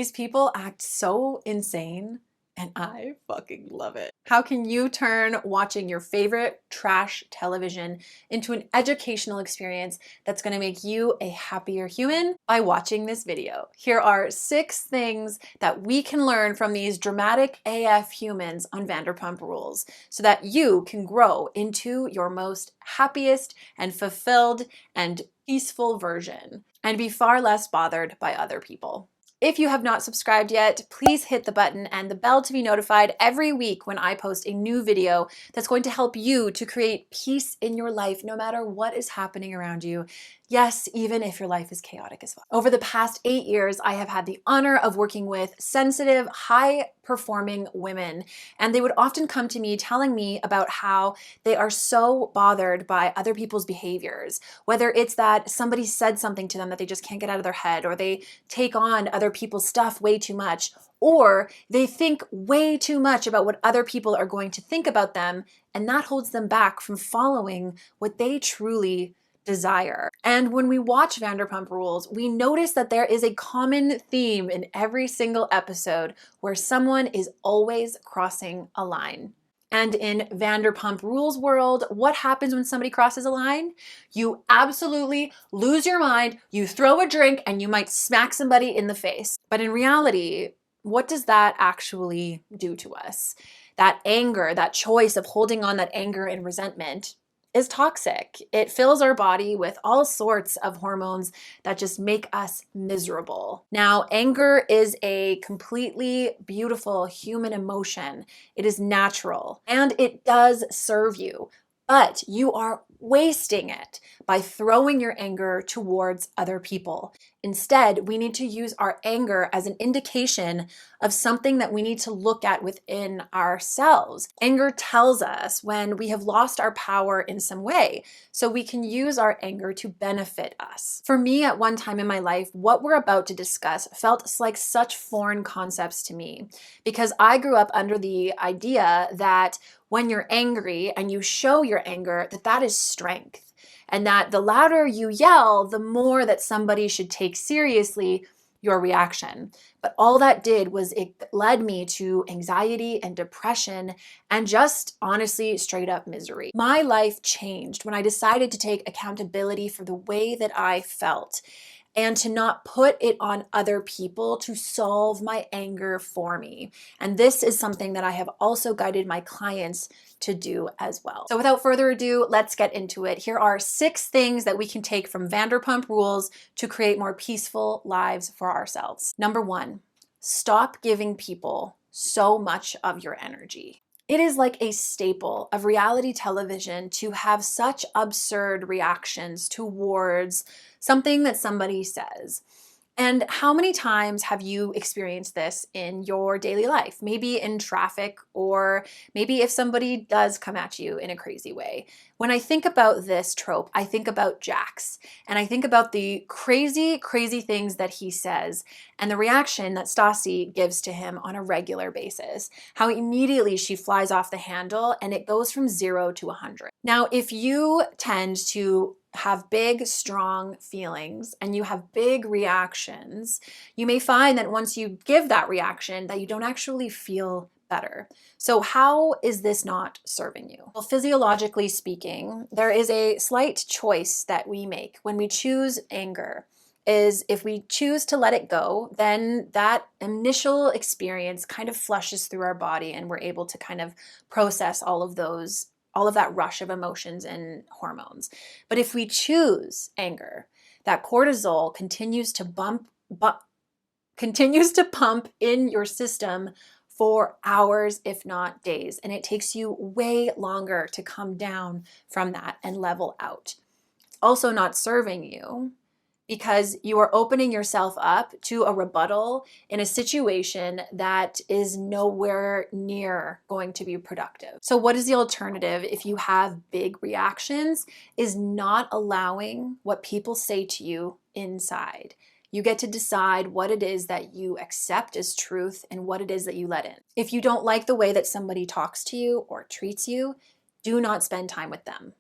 These people act so insane, and I fucking love it. How can you turn watching your favorite trash television into an educational experience that's going to make you a happier human? By watching this video. Here are 6 things that we can learn from these dramatic AF humans on Vanderpump Rules so that you can grow into your most happiest and fulfilled and peaceful version and be far less bothered by other people. If you have not subscribed yet, please hit the button and the bell to be notified every week when I post a new video that's going to help you to create peace in your life no matter what is happening around you. Yes, even if your life is chaotic as well. Over the past 8 years, I have had the honor of working with sensitive, high-performing women, and they would often come to me telling me about how they are so bothered by other people's behaviors, whether it's that somebody said something to them that they just can't get out of their head, or they take on other people's stuff way too much, or they think way too much about what other people are going to think about them, and that holds them back from following what they truly desire. And when we watch Vanderpump Rules, we notice that there is a common theme in every single episode where someone is always crossing a line. And in Vanderpump Rules world, what happens when somebody crosses a line? You absolutely lose your mind, you throw a drink, and you might smack somebody in the face. But in reality, what does that actually do to us? That anger, that choice of holding on that anger and resentment is toxic. It fills our body with all sorts of hormones that just make us miserable. Now, anger is a completely beautiful human emotion. It is natural and it does serve you, but you are wasting it by throwing your anger towards other people. Instead, we need to use our anger as an indication of something that we need to look at within ourselves. Anger tells us when we have lost our power in some way, so we can use our anger to benefit us. For me, at one time in my life, what we're about to discuss felt like such foreign concepts to me because I grew up under the idea that when you're angry and you show your anger, that is strength. And that the louder you yell, the more that somebody should take seriously your reaction. But all that did was it led me to anxiety and depression and just honestly straight up misery. My life changed when I decided to take accountability for the way that I felt and to not put it on other people to solve my anger for me. And this is something that I have also guided my clients to do as well. So without further ado, let's get into it. Here are 6 things that we can take from Vanderpump Rules to create more peaceful lives for ourselves. Number 1, stop giving people so much of your energy. It is like a staple of reality television to have such absurd reactions towards something that somebody says. And how many times have you experienced this in your daily life? Maybe in traffic, or maybe if somebody does come at you in a crazy way. When I think about this trope, I think about Jax, and I think about the crazy, crazy things that he says and the reaction that Stassi gives to him on a regular basis. How immediately she flies off the handle and it goes from 0 to 100. Now, if you tend to have big, strong feelings and you have big reactions, you may find that once you give that reaction that you don't actually feel better. So how is this not serving you? Well, physiologically speaking, there is a slight choice that we make when we choose anger. Is if we choose to let it go, then that initial experience kind of flushes through our body and we're able to kind of process all of that rush of emotions and hormones. But if we choose anger, that cortisol continues to pump in your system for hours, if not days. And it takes you way longer to come down from that and level out. It's also not serving you because you are opening yourself up to a rebuttal in a situation that is nowhere near going to be productive. So what is the alternative if you have big reactions? Is not allowing what people say to you inside. You get to decide what it is that you accept as truth and what it is that you let in. If you don't like the way that somebody talks to you or treats you, do not spend time with them.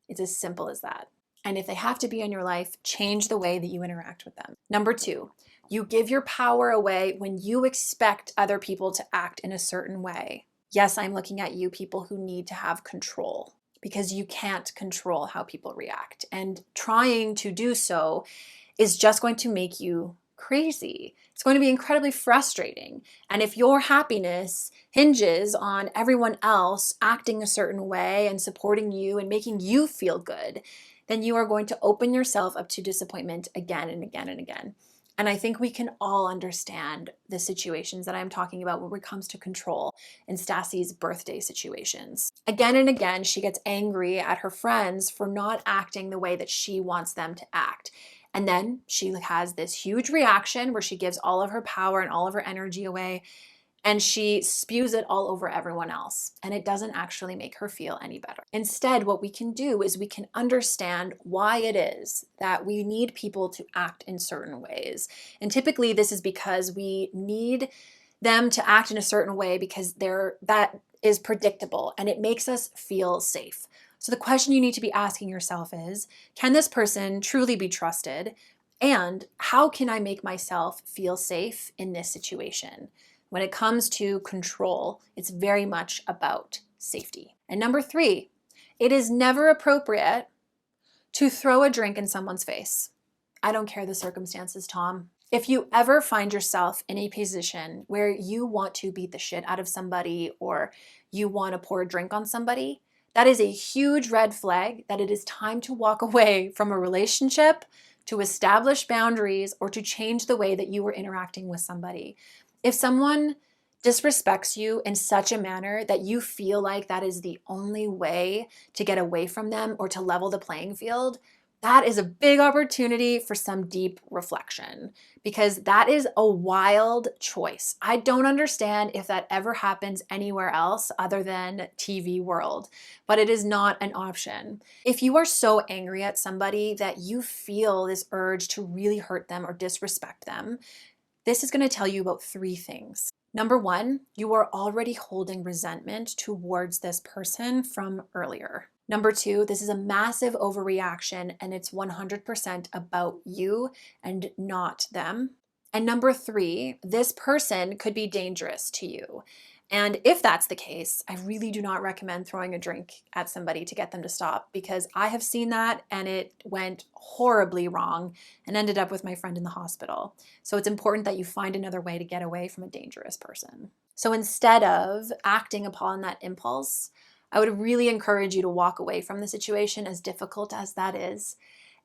It's as simple as that. And if they have to be in your life, change the way that you interact with them. Number 2, You give your power away when you expect other people to act in a certain way. Yes, I'm looking at you, people who need to have control, because you can't control how people react. And trying to do so is just going to make you crazy. It's going to be incredibly frustrating. And if your happiness hinges on everyone else acting a certain way and supporting you and making you feel good, then you are going to open yourself up to disappointment again and again and again. And I think we can all understand the situations that I'm talking about when it comes to control in Stassi's birthday situations. Again and again, she gets angry at her friends for not acting the way that she wants them to act. And then she has this huge reaction where she gives all of her power and all of her energy away, and she spews it all over everyone else. And it doesn't actually make her feel any better. Instead, what we can do is we can understand why it is that we need people to act in certain ways. And typically this is because we need them to act in a certain way because that is predictable and it makes us feel safe. So the question you need to be asking yourself is, can this person truly be trusted? And how can I make myself feel safe in this situation? When it comes to control, it's very much about safety. And number 3, it is never appropriate to throw a drink in someone's face. I don't care the circumstances, Tom. If you ever find yourself in a position where you want to beat the shit out of somebody or you want to pour a drink on somebody, that is a huge red flag that it is time to walk away from a relationship, to establish boundaries, or to change the way that you were interacting with somebody. If someone disrespects you in such a manner that you feel like that is the only way to get away from them or to level the playing field, that is a big opportunity for some deep reflection, because that is a wild choice. I don't understand if that ever happens anywhere else other than TV world, but it is not an option. If you are so angry at somebody that you feel this urge to really hurt them or disrespect them, this is going to tell you about 3 things. Number 1, you are already holding resentment towards this person from earlier. Number 2, this is a massive overreaction and it's 100% about you and not them. And number 3, this person could be dangerous to you. And if that's the case, I really do not recommend throwing a drink at somebody to get them to stop, because I have seen that and it went horribly wrong and ended up with my friend in the hospital. So it's important that you find another way to get away from a dangerous person. So instead of acting upon that impulse, I would really encourage you to walk away from the situation, as difficult as that is,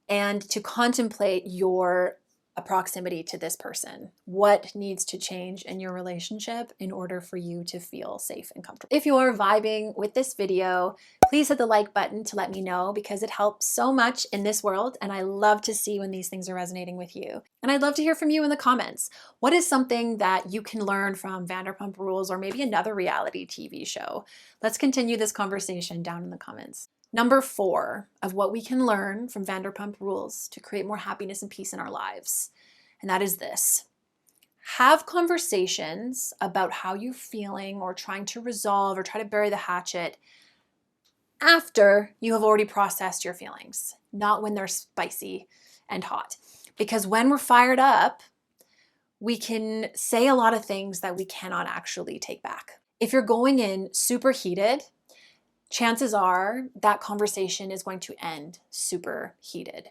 and to contemplate your proximity to this person. What needs to change in your relationship in order for you to feel safe and comfortable? If you are vibing with this video, please hit the like button to let me know, because it helps so much in this world and I love to see when these things are resonating with you. And I'd love to hear from you in the comments. What is something that you can learn from Vanderpump Rules or maybe another reality TV show? Let's continue this conversation down in the comments. Number 4 of what we can learn from Vanderpump Rules to create more happiness and peace in our lives. And that is this: have conversations about how you're feeling or trying to resolve or try to bury the hatchet after you have already processed your feelings, not when they're spicy and hot. Because when we're fired up, we can say a lot of things that we cannot actually take back. If you're going in super heated, chances are that conversation is going to end super heated.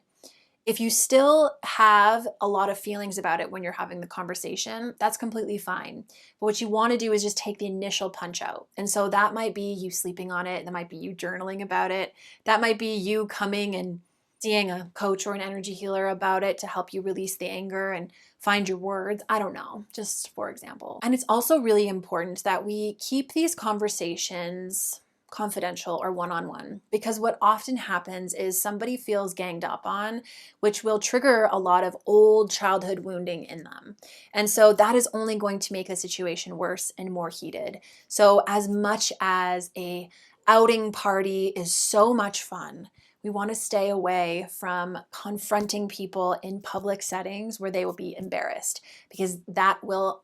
If you still have a lot of feelings about it when you're having the conversation, that's completely fine. But what you want to do is just take the initial punch out. And so that might be you sleeping on it. That might be you journaling about it. That might be you coming and seeing a coach or an energy healer about it to help you release the anger and find your words. I don't know, just for example. And it's also really important that we keep these conversations confidential or one-on-one, because what often happens is somebody feels ganged up on, which will trigger a lot of old childhood wounding in them. And so that is only going to make the situation worse and more heated. So as much as a outing party is so much fun, we want to stay away from confronting people in public settings where they will be embarrassed, because that will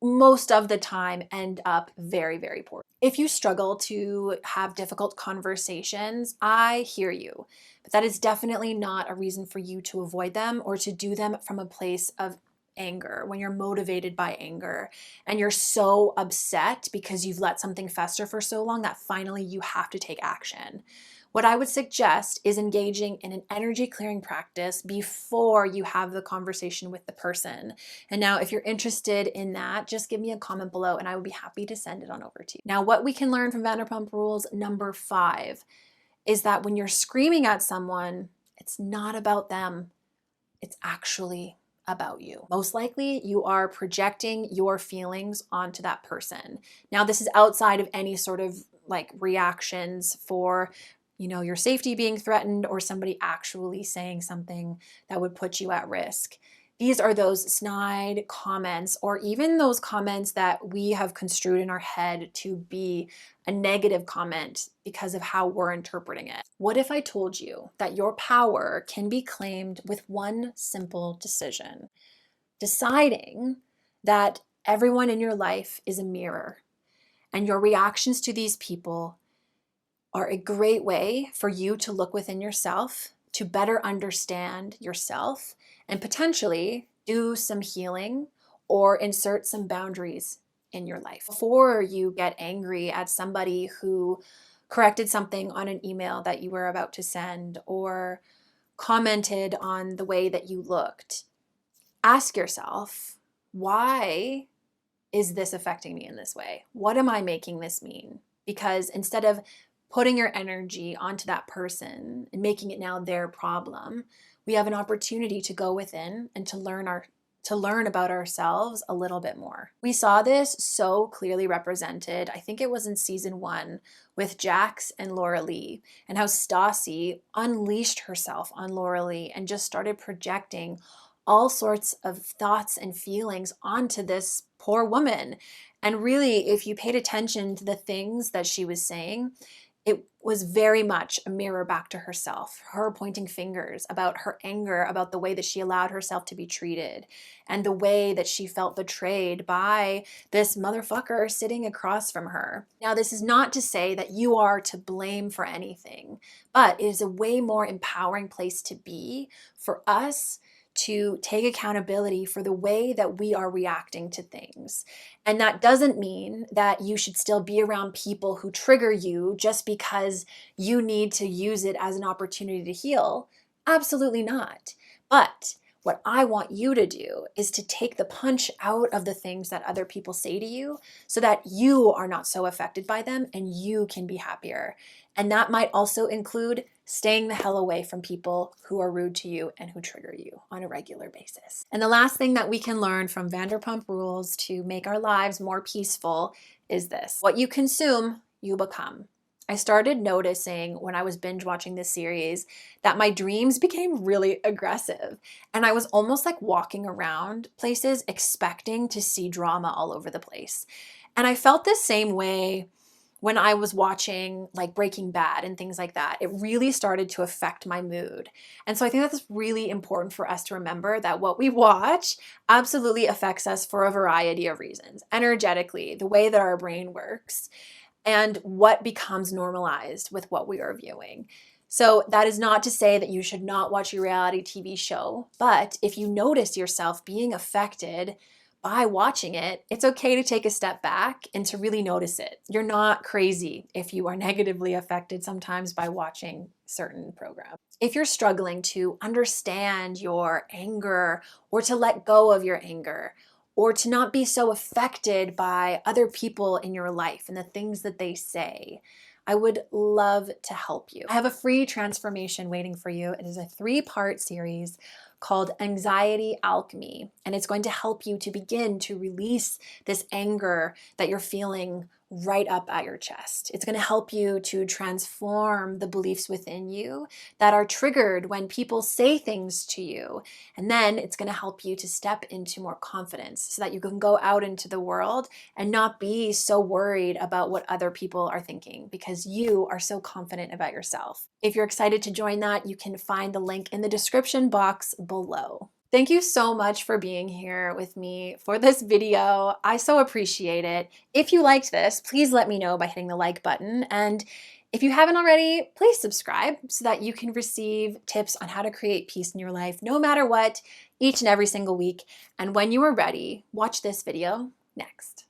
most of the time end up very, very poor. If you struggle to have difficult conversations, I hear you, but that is definitely not a reason for you to avoid them or to do them from a place of anger, when you're motivated by anger, and you're so upset because you've let something fester for so long that finally you have to take action. What I would suggest is engaging in an energy clearing practice before you have the conversation with the person. And now, if you're interested in that, just give me a comment below and I would be happy to send it on over to you. Now, what we can learn from Vanderpump Rules number 5 is that when you're screaming at someone, it's not about them. It's actually about you. Most likely you are projecting your feelings onto that person. Now, this is outside of any sort of like reactions for, your safety being threatened or somebody actually saying something that would put you at risk. These are those snide comments, or even those comments that we have construed in our head to be a negative comment because of how we're interpreting it. What if I told you that your power can be claimed with one simple decision? Deciding that everyone in your life is a mirror, and your reactions to these people are a great way for you to look within yourself, to better understand yourself, and potentially do some healing or insert some boundaries in your life. Before you get angry at somebody who corrected something on an email that you were about to send or commented on the way that you looked, ask yourself, why is this affecting me in this way? What am I making this mean? Because instead of putting your energy onto that person and making it now their problem, we have an opportunity to go within and to learn about ourselves a little bit more. We saw this so clearly represented, I think it was in season 1 with Jax and Laura Lee, and how Stassi unleashed herself on Laura Lee and just started projecting all sorts of thoughts and feelings onto this poor woman. And really, if you paid attention to the things that she was saying, it was very much a mirror back to herself, her pointing fingers about her anger, about the way that she allowed herself to be treated, and the way that she felt betrayed by this motherfucker sitting across from her. Now, this is not to say that you are to blame for anything, but it is a way more empowering place to be for us to take accountability for the way that we are reacting to things. And that doesn't mean that you should still be around people who trigger you just because you need to use it as an opportunity to heal. Absolutely not. But what I want you to do is to take the punch out of the things that other people say to you so that you are not so affected by them and you can be happier. And that might also include staying the hell away from people who are rude to you and who trigger you on a regular basis. And the last thing that we can learn from Vanderpump Rules to make our lives more peaceful is this: what you consume, you become. I started noticing when I was binge watching this series that my dreams became really aggressive, and I was almost like walking around places expecting to see drama all over the place. And I felt the same way when I was watching like Breaking Bad and things like that. It really started to affect my mood. And so I think that's really important for us to remember that what we watch absolutely affects us for a variety of reasons. Energetically, the way that our brain works, and what becomes normalized with what we are viewing. So that is not to say that you should not watch your reality TV show, but if you notice yourself being affected by watching it, it's okay to take a step back and to really notice it. You're not crazy if you are negatively affected sometimes by watching certain programs. If you're struggling to understand your anger or to let go of your anger, or to not be so affected by other people in your life and the things that they say, I would love to help you. I have a free transformation waiting for you. It is a 3-part series called Anxiety Alchemy, and it's going to help you to begin to release this anger that you're feeling right up at your chest. It's going to help you to transform the beliefs within you that are triggered when people say things to you. And then it's going to help you to step into more confidence so that you can go out into the world and not be so worried about what other people are thinking because you are so confident about yourself. If you're excited to join that, you can find the link in the description box below. Thank you so much for being here with me for this video. I so appreciate it. If you liked this, please let me know by hitting the like button. And If you haven't already, please subscribe so that you can receive tips on how to create peace in your life no matter what, each and every single week. And when you are ready, watch this video next.